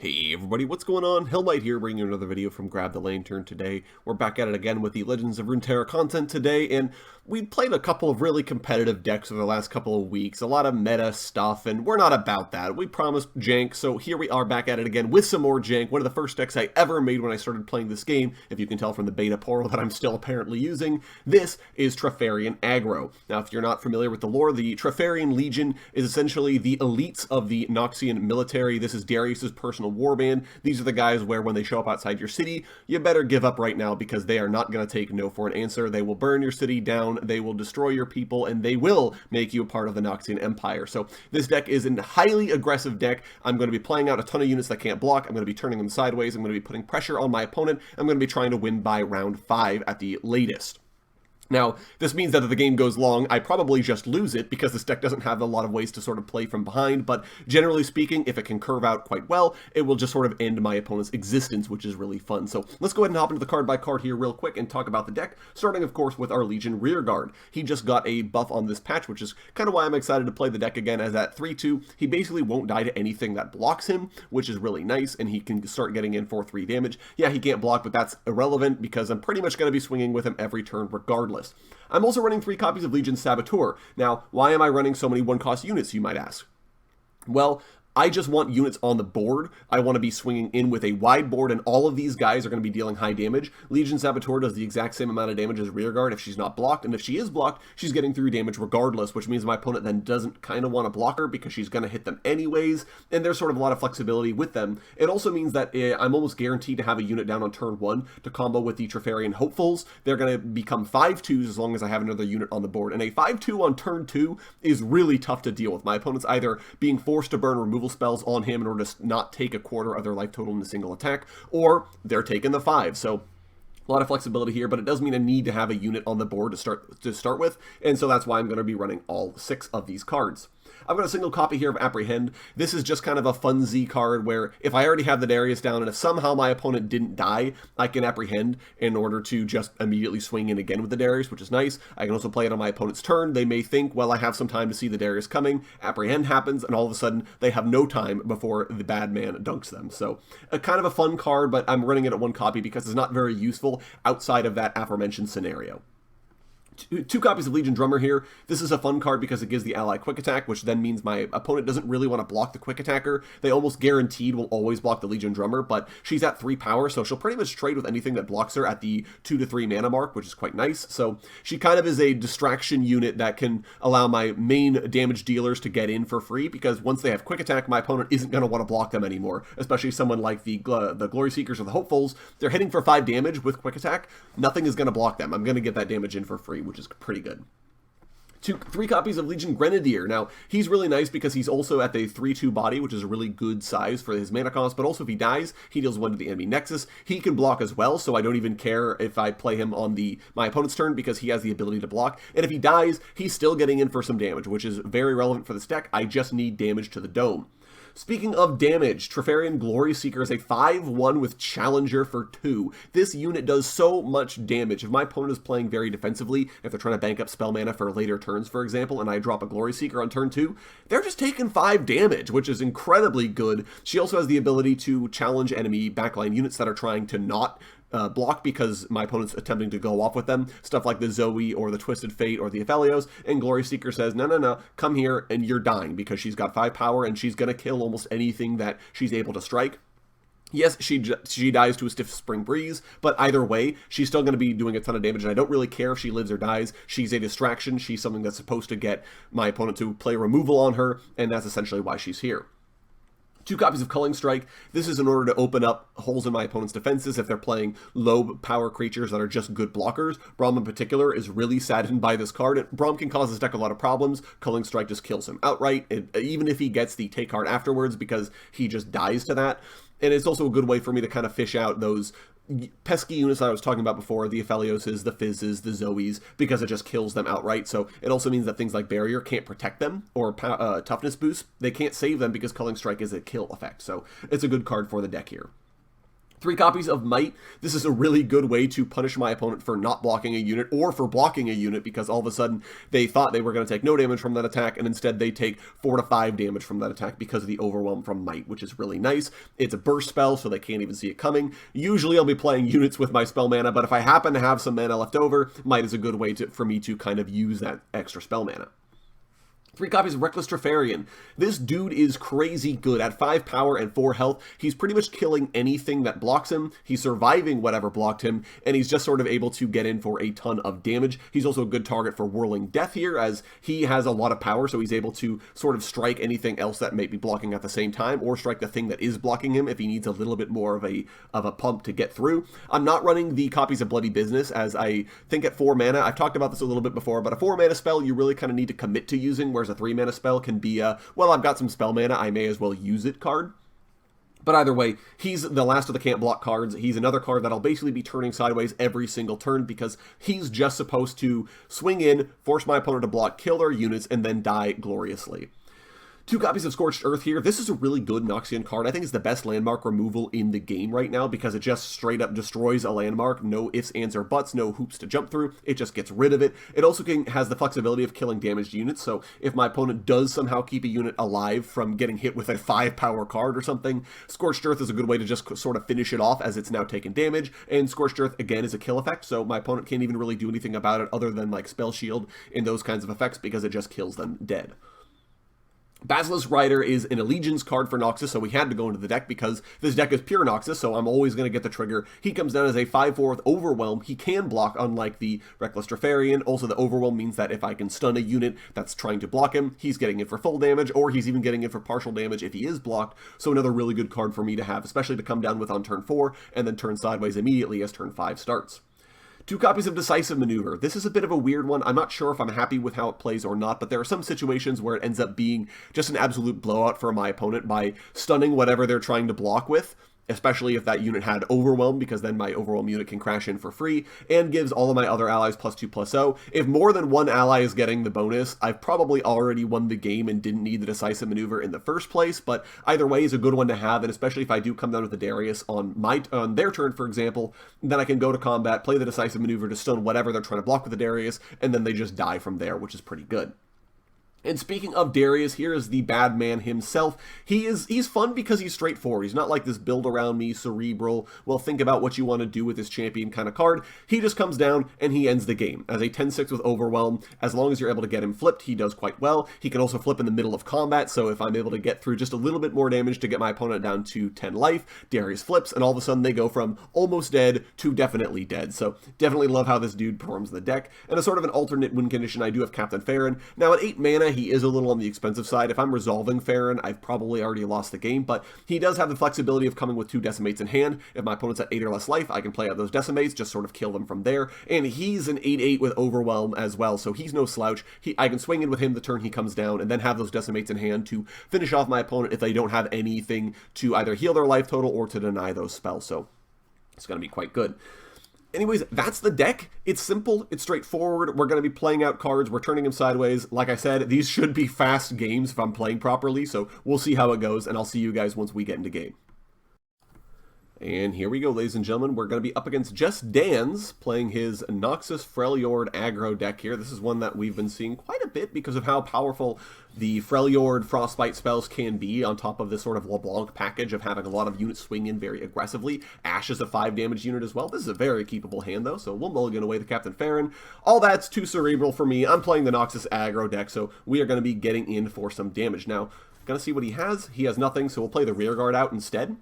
Hey everybody, what's going on? Hellmite here, bringing you another video from Grab the Lantern today. We're back at it again with the Legends of Runeterra content today, and we played a couple of really competitive decks over the last couple of weeks, a lot of meta stuff, and we're not about that. We promised jank, so here we are back at it again with some more jank. One of the first decks I ever made when I started playing this game, if you can tell from the beta portal that I'm still apparently using. This is Trifarian Aggro. Now, if you're not familiar with the lore, the Trifarian Legion is essentially the elites of the Noxian military. This is Darius's personal warband. These are the guys where when they show up outside your city, you better give up right now because they are not going to take no for an answer. They will burn your city down, they will destroy your people, and they will make you a part of the Noxian Empire. So this deck is a highly aggressive deck. I'm going to be playing out a ton of units that can't block. I'm going to be turning them sideways. I'm going to be putting pressure on my opponent. I'm going to be trying to win by round 5 at the latest. Now, this means that if the game goes long, I probably just lose it because this deck doesn't have a lot of ways to sort of play from behind, but generally speaking, if it can curve out quite well, it will just sort of end my opponent's existence, which is really fun. So let's go ahead and hop into the card by card here real quick and talk about the deck, starting of course with our Legion Rearguard. He just got a buff on this patch, which is kind of why I'm excited to play the deck again, as at 3-2, he basically won't die to anything that blocks him, which is really nice, and he can start getting in for 3 damage. Yeah, he can't block, but that's irrelevant because I'm pretty much going to be swinging with him every turn regardless. I'm also running 3 copies of Legion Saboteur. Now, why am I running so many 1-cost units, you might ask? Well, I just want units on the board. I want to be swinging in with a wide board, and all of these guys are going to be dealing high damage. Legion Saboteur does the exact same amount of damage as Rearguard if she's not blocked, and if she is blocked, she's getting 3 damage regardless, which means my opponent then doesn't kind of want to block her because she's going to hit them anyways, and there's sort of a lot of flexibility with them. It also means that I'm almost guaranteed to have a unit down on turn 1 to combo with the Trifarian Hopefuls. They're going to become 5/2s as long as I have another unit on the board, and a 5/2 on turn 2 is really tough to deal with. My opponent's either being forced to burn removal spells on him in order to not take a quarter of their life total in a single attack, or they're taking the 5. So a lot of flexibility here, but it does mean I need to have a unit on the board to start with, and so that's why I'm going to be running all 6 of these cards. I've got a single copy here of Apprehend. This is just kind of a fun Z card where if I already have the Darius down and if somehow my opponent didn't die, I can Apprehend in order to just immediately swing in again with the Darius, which is nice. I can also play it on my opponent's turn. They may think, well, I have some time to see the Darius coming. Apprehend happens, and all of a sudden they have no time before the bad man dunks them. So a kind of a fun card, but I'm running it at 1 copy because it's not very useful outside of that aforementioned scenario. 2 copies of Legion Drummer here. This is a fun card because it gives the ally quick attack, which then means my opponent doesn't really want to block the quick attacker. They almost guaranteed will always block the Legion Drummer, but she's at 3 power, so she'll pretty much trade with anything that blocks her at the 2 to 3 mana mark, which is quite nice. So she kind of is a distraction unit that can allow my main damage dealers to get in for free, because once they have quick attack, my opponent isn't going to want to block them anymore, especially someone like the Gloryseekers or the Hopefuls. They're hitting for 5 damage with quick attack. Nothing is going to block them. I'm going to get that damage in for free, which is pretty good. 3 copies of Legion Grenadier. Now, he's really nice because he's also at the 3/2 body, which is a really good size for his mana cost, but also if he dies, he deals 1 to the enemy nexus. He can block as well, so I don't even care if I play him on my opponent's turn because he has the ability to block. And if he dies, he's still getting in for some damage, which is very relevant for this deck. I just need damage to the dome. Speaking of damage, Trifarian Gloryseeker is a 5/1 with Challenger for 2. This unit does so much damage. If my opponent is playing very defensively, if they're trying to bank up spell mana for later turns, for example, and I drop a Gloryseeker on turn 2, they're just taking 5 damage, which is incredibly good. She also has the ability to challenge enemy backline units that are trying to not block because my opponent's attempting to go off with them. Stuff like the Zoe or the Twisted Fate or the Aphelios, and Gloryseeker says, no, come here and you're dying because she's got 5 power and she's going to kill almost anything that she's able to strike. Yes, she dies to a stiff spring breeze, but either way, she's still going to be doing a ton of damage, and I don't really care if she lives or dies. She's a distraction. She's something that's supposed to get my opponent to play removal on her, and that's essentially why she's here. 2 copies of Culling Strike. This is in order to open up holes in my opponent's defenses if they're playing low power creatures that are just good blockers. Braum in particular is really saddened by this card. Braum can cause this deck a lot of problems. Culling Strike just kills him outright, even if he gets the take card afterwards because he just dies to that. And it's also a good way for me to kind of fish out those pesky units I was talking about before, the Aphelioses, the Fizzes, the Zoes, because it just kills them outright. So it also means that things like Barrier can't protect them, or Toughness Boost, they can't save them because Culling Strike is a kill effect. So it's a good card for the deck here. 3 copies of Might. This is a really good way to punish my opponent for not blocking a unit or for blocking a unit, because all of a sudden they thought they were going to take no damage from that attack, and instead they take 4 to 5 damage from that attack because of the overwhelm from Might, which is really nice. It's a burst spell, so they can't even see it coming. Usually I'll be playing units with my spell mana, but if I happen to have some mana left over, Might is a good way for me to kind of use that extra spell mana. 3 copies of Reckless Trifarian. This dude is crazy good. At 5 power and 4 health, he's pretty much killing anything that blocks him. He's surviving whatever blocked him, and he's just sort of able to get in for a ton of damage. He's also a good target for Whirling Death here, as he has a lot of power, so he's able to sort of strike anything else that may be blocking at the same time, or strike the thing that is blocking him if he needs a little bit more of a pump to get through. I'm not running the copies of Bloody Business, as I think at 4 mana, I've talked about this a little bit before, but a 4 mana spell you really kind of need to commit to using, whereas a 3 mana spell can be well, I've got some spell mana, I may as well use it card. But either way, he's the last of the can't block cards. He's another card that I'll basically be turning sideways every single turn, because he's just supposed to swing in, force my opponent to block, kill their units, and then die gloriously. 2 copies of Scorched Earth here. This is a really good Noxian card. I think it's the best landmark removal in the game right now, because it just straight up destroys a landmark. No ifs, ands, or buts, no hoops to jump through. It just gets rid of it. It also has the flexibility of killing damaged units, so if my opponent does somehow keep a unit alive from getting hit with a 5 power card or something, Scorched Earth is a good way to just sort of finish it off, as it's now taken damage, and Scorched Earth, again, is a kill effect, so my opponent can't even really do anything about it other than like Spell Shield and those kinds of effects, because it just kills them dead. Basilisk Rider is an Allegiance card for Noxus, so we had to go into the deck because this deck is pure Noxus, so I'm always going to get the trigger. He comes down as a 5/4 with Overwhelm. He can block, unlike the Reckless Trifarian. Also, the Overwhelm means that if I can stun a unit that's trying to block him, he's getting it for full damage, or he's even getting it for partial damage if he is blocked. So another really good card for me to have, especially to come down with on turn 4, and then turn sideways immediately as turn 5 starts. 2 copies of Decisive Maneuver. This is a bit of a weird one. I'm not sure if I'm happy with how it plays or not, but there are some situations where it ends up being just an absolute blowout for my opponent by stunning whatever they're trying to block with, especially if that unit had Overwhelm, because then my Overwhelm unit can crash in for free, and gives all of my other allies +2/+0. If more than one ally is getting the bonus, I've probably already won the game and didn't need the Decisive Maneuver in the first place, but either way is a good one to have, and especially if I do come down with the Darius on their turn, for example, then I can go to combat, play the Decisive Maneuver to stun whatever they're trying to block with the Darius, and then they just die from there, which is pretty good. And speaking of Darius, here is the bad man himself. He's fun because he's straightforward. He's not like this build around me, cerebral, well, think about what you want to do with this champion kind of card. He just comes down and he ends the game. As a 10/6 with Overwhelm, as long as you're able to get him flipped, he does quite well. He can also flip in the middle of combat, so if I'm able to get through just a little bit more damage to get my opponent down to 10 life, Darius flips, and all of a sudden they go from almost dead to definitely dead. So definitely love how this dude performs the deck. And as sort of an alternate win condition, I do have Captain Farron. Now at 8 mana, he is a little on the expensive side. If I'm resolving Farron, I've probably already lost the game, but he does have the flexibility of coming with 2 Decimates in hand. If my opponent's at 8 or less life, I can play out those Decimates, just sort of kill them from there, and he's an 8/8 with Overwhelm as well, so he's no slouch. I can swing in with him the turn he comes down, and then have those Decimates in hand to finish off my opponent if they don't have anything to either heal their life total or to deny those spells, so it's going to be quite good. Anyways, that's the deck. It's simple, it's straightforward. We're going to be playing out cards, we're turning them sideways. Like I said, these should be fast games if I'm playing properly, so we'll see how it goes, and I'll see you guys once we get into game. And here we go, ladies and gentlemen. We're going to be up against Just Dan's, playing his Noxus Freljord aggro deck here. This is one that we've been seeing quite a bit because of how powerful the Freljord Frostbite spells can be, on top of this sort of LeBlanc package of having a lot of units swing in very aggressively. Ash is a 5 damage unit as well. This is a very keepable hand, though, so we'll mulligan away the Captain Farron. All that's too cerebral for me. I'm playing the Noxus aggro deck, so we are going to be getting in for some damage. Now, going to see what he has. He has nothing, so we'll play the Rearguard out instead.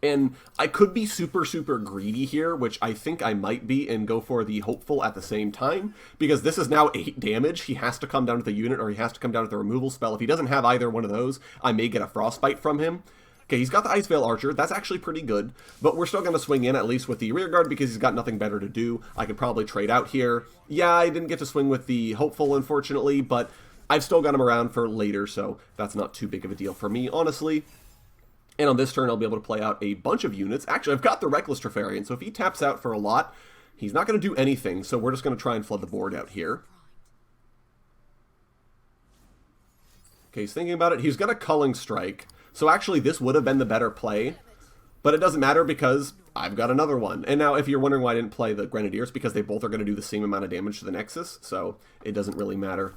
And I could be super greedy here, which I think I might be, and go for the Hopeful at the same time, because this is now 8 damage. He has to come down with the unit, or he has to come down with the removal spell. If he doesn't have either one of those, I may get a Frostbite from him. Okay, he's got the Iceveil Archer. That's actually pretty good, but we're still going to swing in, at least with the Rearguard, because he's got nothing better to do. I could probably trade out here. Yeah, I didn't get to swing with the Hopeful, unfortunately, but I've still got him around for later, so that's not too big of a deal for me, honestly. And on this turn, I'll be able to play out a bunch of units. Actually, I've got the Reckless Trifarian, so if he taps out for a lot, he's not going to do anything, so we're just going to try and flood the board out here. Okay, he's thinking about it. He's got a Culling Strike, so actually this would have been the better play. But it doesn't matter because I've got another one. And now if you're wondering why I didn't play the Grenadiers, because they both are going to do the same amount of damage to the Nexus, so it doesn't really matter.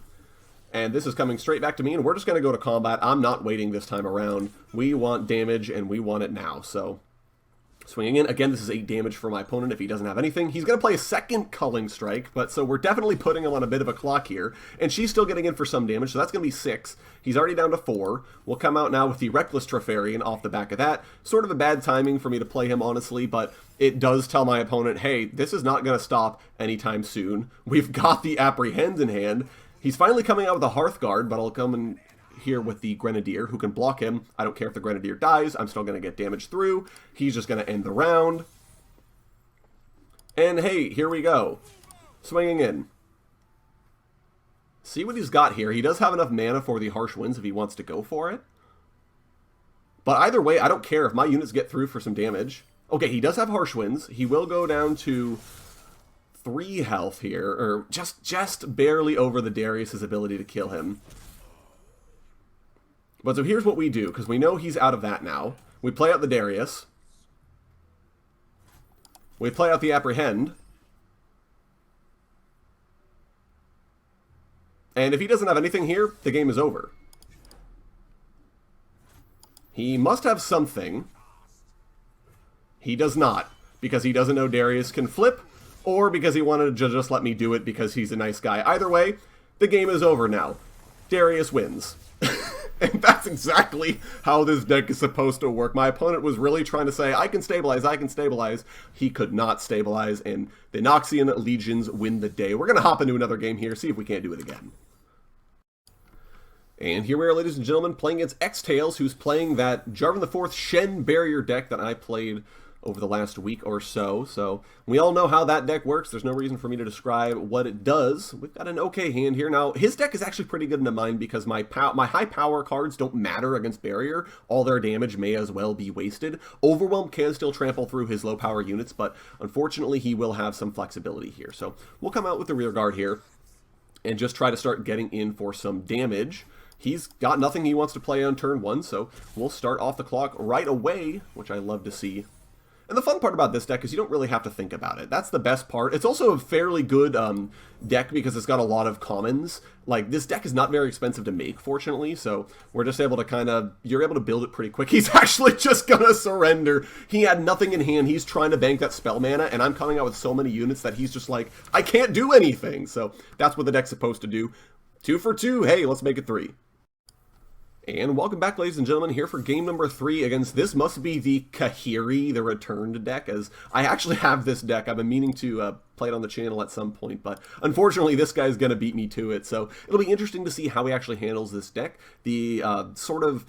And this is coming straight back to me, and we're just going to go to combat. I'm not waiting this time around. We want damage, and we want it now, so... Swinging in. Again, this is 8 damage for my opponent if he doesn't have anything. He's going to play a second Culling Strike, but so we're definitely putting him on a bit of a clock here. And she's still getting in for some damage, so that's going to be 6. He's already down to 4. We'll come out now with the Reckless Trifarian off the back of that. Sort of a bad timing for me to play him, honestly, but it does tell my opponent, hey, this is not going to stop anytime soon. We've got the Apprehend in hand. He's finally coming out with a Hearthguard, but I'll come in here with the Grenadier, who can block him. I don't care if the Grenadier dies. I'm still going to get damage through. He's just going to end the round. And hey, here we go. Swinging in. See what he's got here. He does have enough mana for the Harsh Winds if he wants to go for it. But either way, I don't care if my units get through for some damage. Okay, he does have Harsh Winds. He will go down to 3 health here, or just barely over the Darius' ability to kill him. But so here's what we do, because we know he's out of that now. We play out the Darius. We play out the Apprehend. And if he doesn't have anything here, the game is over. He must have something. He does not, because he doesn't know Darius can flip, or because he wanted to just let me do it because he's a nice guy. Either way, the game is over now. Darius wins. And that's exactly how this deck is supposed to work. My opponent was really trying to say, I can stabilize, I can stabilize. He could not stabilize, and the Noxian Legions win the day. We're going to hop into another game here, see if we can't do it again. And here we are, ladies and gentlemen, playing against X-Tails, who's playing that Jarvan IV Shen Barrier deck that I played over the last week or so. So we all know how that deck works. There's no reason for me to describe what it does. We've got an okay hand here. Now, his deck is actually pretty good into mine because my high power cards don't matter against Barrier. All their damage may as well be wasted. Overwhelm can still trample through his low power units, but unfortunately he will have some flexibility here. So we'll come out with the Rearguard here and just try to start getting in for some damage. He's got nothing he wants to play on turn 1, so we'll start off the clock right away, which I love to see. And the fun part about this deck is you don't really have to think about it. That's the best part. It's also a fairly good deck because it's got a lot of commons. Like, this deck is not very expensive to make, fortunately, so we're just able to you're able to build it pretty quick. He's actually just gonna surrender. He had nothing in hand. He's trying to bank that spell mana, and I'm coming out with so many units that he's just like, I can't do anything. So that's what the deck's supposed to do. 2 for 2. Hey, let's make it 3. And welcome back, ladies and gentlemen, here for game number 3 against, this must be the Kahiri, the Returned deck, as I actually have this deck. I've been meaning to play it on the channel at some point, but unfortunately this guy's going to beat me to it, so it'll be interesting to see how he actually handles this deck. The sort of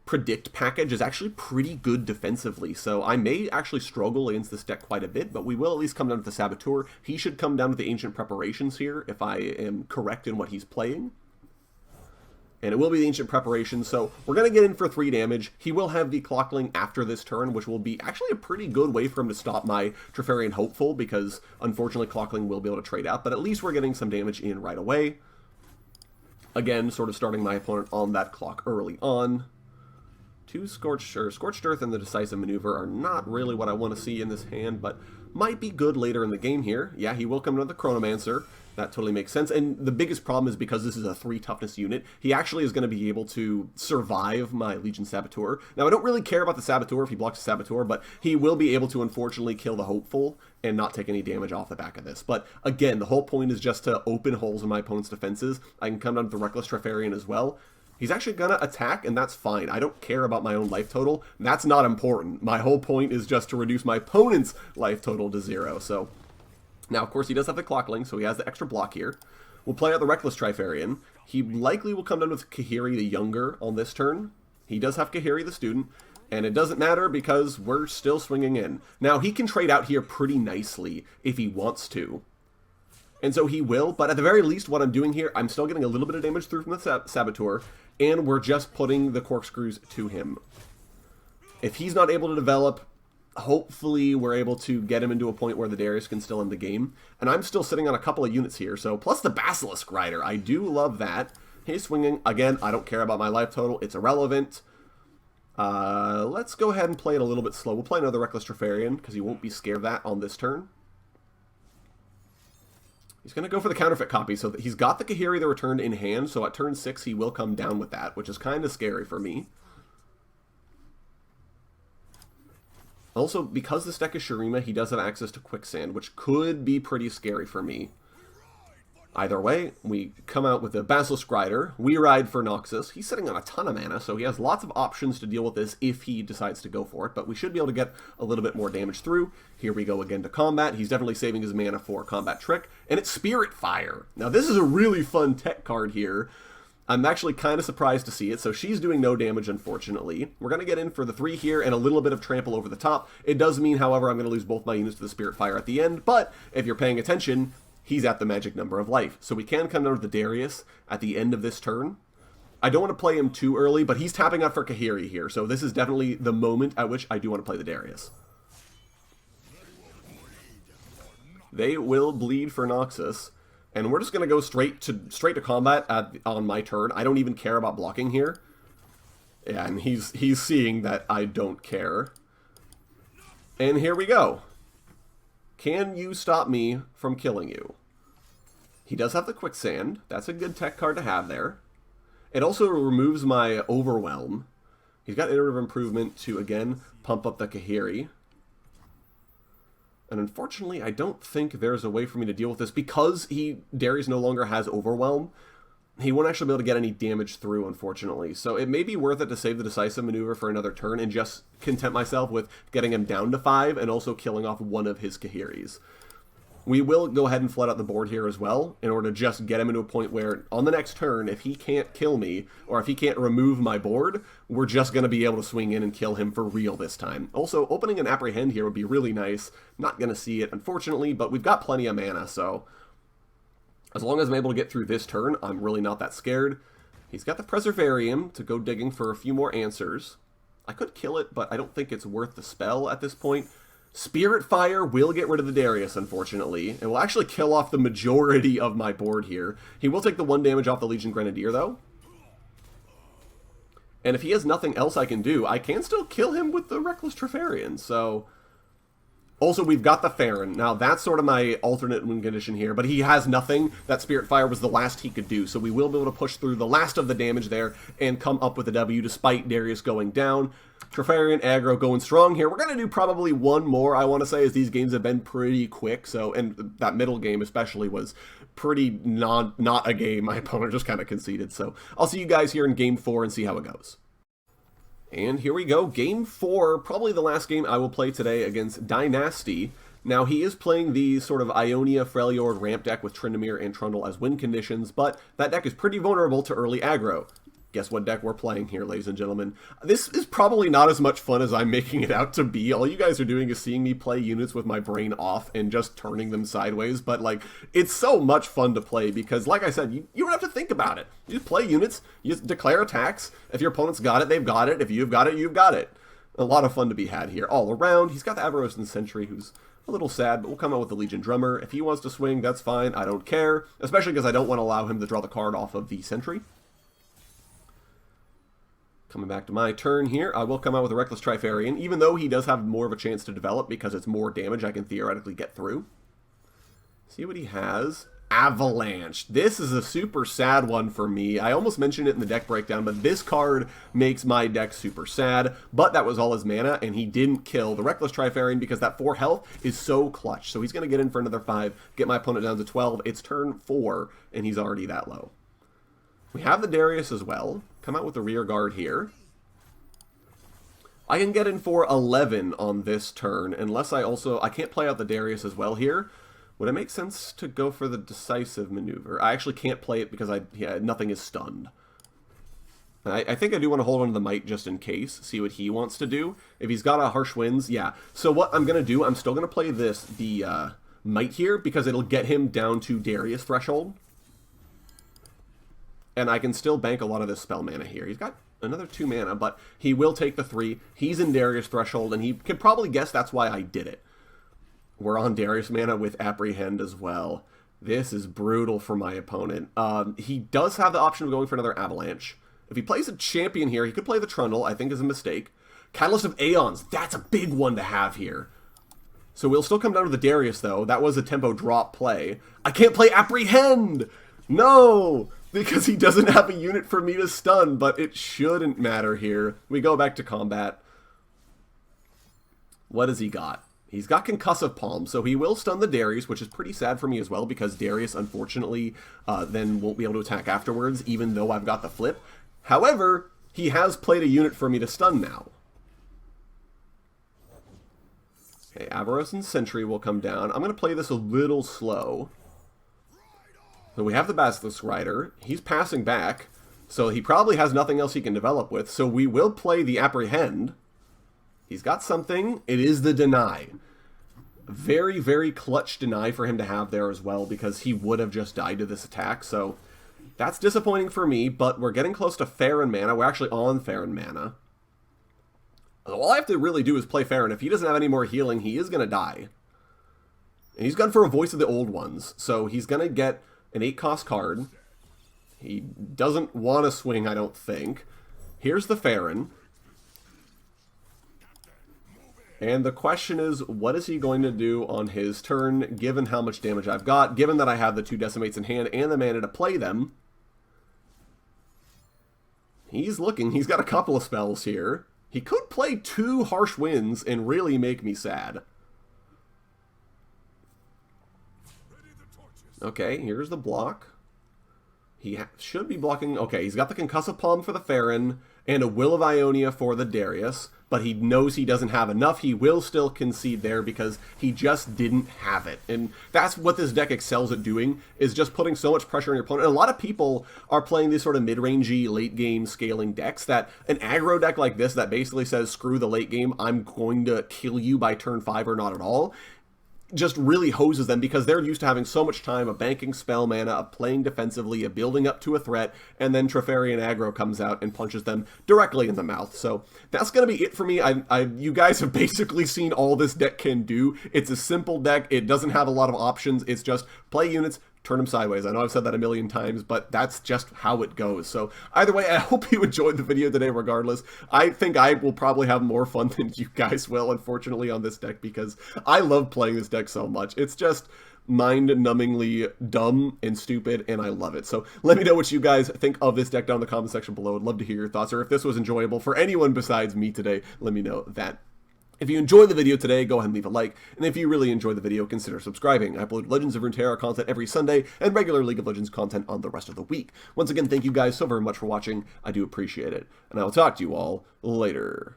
predict package is actually pretty good defensively, so I may actually struggle against this deck quite a bit, but we will at least come down to the Saboteur. He should come down to the Ancient Preparations here, if I am correct in what he's playing. And it will be the Ancient Preparation, so we're going to get in for 3 damage. He will have the Clockling after this turn, which will be actually a pretty good way for him to stop my Trifarian Hopeful, because unfortunately Clockling will be able to trade out, but at least we're getting some damage in right away. Again, sort of starting my opponent on that clock early on. 2 Scorched Earth and the Decisive Maneuver are not really what I want to see in this hand, but might be good later in the game here. Yeah, he will come to the Chronomancer. That totally makes sense. And the biggest problem is because this is a 3 toughness unit, he actually is going to be able to survive my Legion Saboteur. Now, I don't really care about the Saboteur if he blocks the Saboteur, but he will be able to unfortunately kill the Hopeful and not take any damage off the back of this. But again, the whole point is just to open holes in my opponent's defenses. I can come down to the Reckless Trifarian as well. He's actually going to attack, and that's fine. I don't care about my own life total. That's not important. My whole point is just to reduce my opponent's life total to 0. So now, of course, he does have the Clockling, so he has the extra block here. We'll play out the Reckless Trifarian. He likely will come down with Kahiri the Younger on this turn. He does have Kahiri the Student, and it doesn't matter because we're still swinging in. Now, he can trade out here pretty nicely if he wants to. And so he will, but at the very least, what I'm doing here, I'm still getting a little bit of damage through from the Saboteur, and we're just putting the corkscrews to him. If he's not able to develop, hopefully we're able to get him into a point where the Darius can still end the game. And I'm still sitting on a couple of units here, so plus the Basilisk Rider. I do love that. He's swinging. Again, I don't care about my life total. It's irrelevant. Let's go ahead and play it a little bit slow. We'll play another Reckless Trifarian, because he won't be scared of that on this turn. He's going to go for the counterfeit copy, so that he's got the Kahiri that returned in hand, so at turn 6 he will come down with that, which is kind of scary for me. Also, because this deck is Shurima, he does have access to Quicksand, which could be pretty scary for me. Either way, we come out with the Basilisk Rider. We ride for Noxus. He's sitting on a ton of mana, so he has lots of options to deal with this if he decides to go for it, but we should be able to get a little bit more damage through. Here we go again to combat. He's definitely saving his mana for Combat Trick, and it's Spirit Fire. Now, this is a really fun tech card here. I'm actually kind of surprised to see it, so she's doing no damage, unfortunately. We're going to get in for the 3 here and a little bit of trample over the top. It does mean, however, I'm going to lose both my units to the Spirit Fire at the end, but if you're paying attention, he's at the magic number of life. So we can come down with the Darius at the end of this turn. I don't want to play him too early, but he's tapping out for Kahiri here, so this is definitely the moment at which I do want to play the Darius. They will bleed for Noxus. And we're just going to go straight to combat on my turn. I don't even care about blocking here. Yeah, and he's seeing that I don't care. And here we go. Can you stop me from killing you? He does have the Quicksand. That's a good tech card to have there. It also removes my Overwhelm. He's got Iterative Improvement to, again, pump up the Kahiri. And unfortunately, I don't think there's a way for me to deal with this because Darius no longer has Overwhelm. He won't actually be able to get any damage through, unfortunately. So it may be worth it to save the Decisive Maneuver for another turn and just content myself with getting him down to 5 and also killing off one of his Kahiris. We will go ahead and flood out the board here as well in order to just get him into a point where on the next turn, if he can't kill me or if he can't remove my board, we're just going to be able to swing in and kill him for real this time. Also, opening an Apprehend here would be really nice. Not going to see it, unfortunately, but we've got plenty of mana, so as long as I'm able to get through this turn, I'm really not that scared. He's got the Preservarium to go digging for a few more answers. I could kill it, but I don't think it's worth the spell at this point. Spirit Fire will get rid of the Darius, unfortunately, and will actually kill off the majority of my board here. He will take the 1 damage off the Legion Grenadier, though. And if he has nothing else I can do, I can still kill him with the Reckless Trifarian, so... Also, we've got the Farron. Now, that's sort of my alternate win condition here, but he has nothing. That Spirit Fire was the last he could do, so we will be able to push through the last of the damage there and come up with a W despite Darius going down. Trifarian Aggro going strong here. We're going to do probably one more, I want to say, as these games have been pretty quick, so, and that middle game especially was pretty not a game. My opponent just kind of conceded, so I'll see you guys here in Game 4 and see how it goes. And here we go, Game 4, probably the last game I will play today against Dynasty. Now, he is playing the sort of Ionia Freljord ramp deck with Tryndamere and Trundle as win conditions, but that deck is pretty vulnerable to early aggro. Guess what deck we're playing here, ladies and gentlemen. This is probably not as much fun as I'm making it out to be. All you guys are doing is seeing me play units with my brain off and just turning them sideways, but like, it's so much fun to play because, like I said, you don't have to think about it. You just play units, you just declare attacks. If your opponent's got it, they've got it. If you've got it, you've got it. A lot of fun to be had here all around. He's got the Avarostan Sentry, who's a little sad, but we'll come out with the Legion Drummer. If he wants to swing, that's fine. I don't care, especially because I don't want to allow him to draw the card off of the Sentry. Coming back to my turn here, I will come out with a Reckless Trifarian, even though he does have more of a chance to develop because it's more damage I can theoretically get through. See what he has. Avalanche. This is a super sad one for me. I almost mentioned it in the deck breakdown, but this card makes my deck super sad, but that was all his mana, and he didn't kill the Reckless Trifarian because that 4 health is so clutch. So he's going to get in for another 5, get my opponent down to 12. It's turn 4, and he's already that low. We have the Darius as well. Come out with the rear guard here. I can get in for 11 on this turn, unless I can't play out the Darius as well here. Would it make sense to go for the Decisive Maneuver? I actually can't play it because nothing is stunned. I think I do want to hold on to the Might just in case, see what he wants to do. If he's got a Harsh Winds, yeah. So what I'm going to do, I'm still going to play the Might here, because it'll get him down to Darius threshold. And I can still bank a lot of this spell mana here. He's got another 2 mana, but he will take the 3. He's in Darius threshold, and he can probably guess that's why I did it. We're on Darius mana with Apprehend as well. This is brutal for my opponent. He does have the option of going for another Avalanche, If he plays a champion here, he could play the Trundle, I think is a mistake. Catalyst of Aeons, that's a big one to have here. So we'll still come down to the Darius, though. That was a tempo drop play. I can't play Apprehend! No! Because he doesn't have a unit for me to stun, but it shouldn't matter here. We go back to combat. What has he got? He's got Concussive Palm, so he will stun the Darius, which is pretty sad for me as well, because Darius, unfortunately, then won't be able to attack afterwards, even though I've got the flip. However, he has played a unit for me to stun now. Okay, Avaros and Sentry will come down. I'm going to play this a little slow. So we have the Basilisk Rider. He's passing back, so he probably has nothing else he can develop with. So we will play the Apprehend. He's got something. It is the Deny. Very, very clutch Deny for him to have there as well, because he would have just died to this attack. So that's disappointing for me, but we're getting close to Farron mana. We're actually on Farron mana. All I have to really do is play Farron. If he doesn't have any more healing, he is going to die. And he's gone for a Voice of the Old Ones, so he's going to get an 8-cost card. He doesn't want to swing, I don't think. Here's the Farron. And the question is, what is he going to do on his turn, given how much damage I've got, given that I have the 2 Decimates in hand and the mana to play them? He's looking. He's got a couple of spells here. He could play 2 Harsh Winds and really make me sad. Okay, here's the block. He should be blocking... Okay, he's got the Concussive Palm for the Farron and a Will of Ionia for the Darius, but he knows he doesn't have enough. He will still concede there because he just didn't have it. And that's what this deck excels at doing, is just putting so much pressure on your opponent. And a lot of people are playing these sort of mid-rangey, late-game scaling decks that an aggro deck like this that basically says, screw the late game, I'm going to kill you by turn 5 or not at all, just really hoses them because they're used to having so much time of banking spell mana, of playing defensively, of building up to a threat, and then Trifarian Aggro comes out and punches them directly in the mouth. So that's going to be it for me. You guys have basically seen all this deck can do. It's a simple deck. It doesn't have a lot of options. It's just play units, turn them sideways. I know I've said that a million times, but that's just how it goes. So either way, I hope you enjoyed the video today regardless. I think I will probably have more fun than you guys will, unfortunately, on this deck, because I love playing this deck so much. It's just mind-numbingly dumb and stupid, and I love it. So let me know what you guys think of this deck down in the comment section below. I'd love to hear your thoughts, or if this was enjoyable for anyone besides me today, let me know that. If you enjoyed the video today, go ahead and leave a like, and if you really enjoyed the video, consider subscribing. I upload Legends of Runeterra content every Sunday, and regular League of Legends content on the rest of the week. Once again, thank you guys so very much for watching. I do appreciate it, and I will talk to you all later.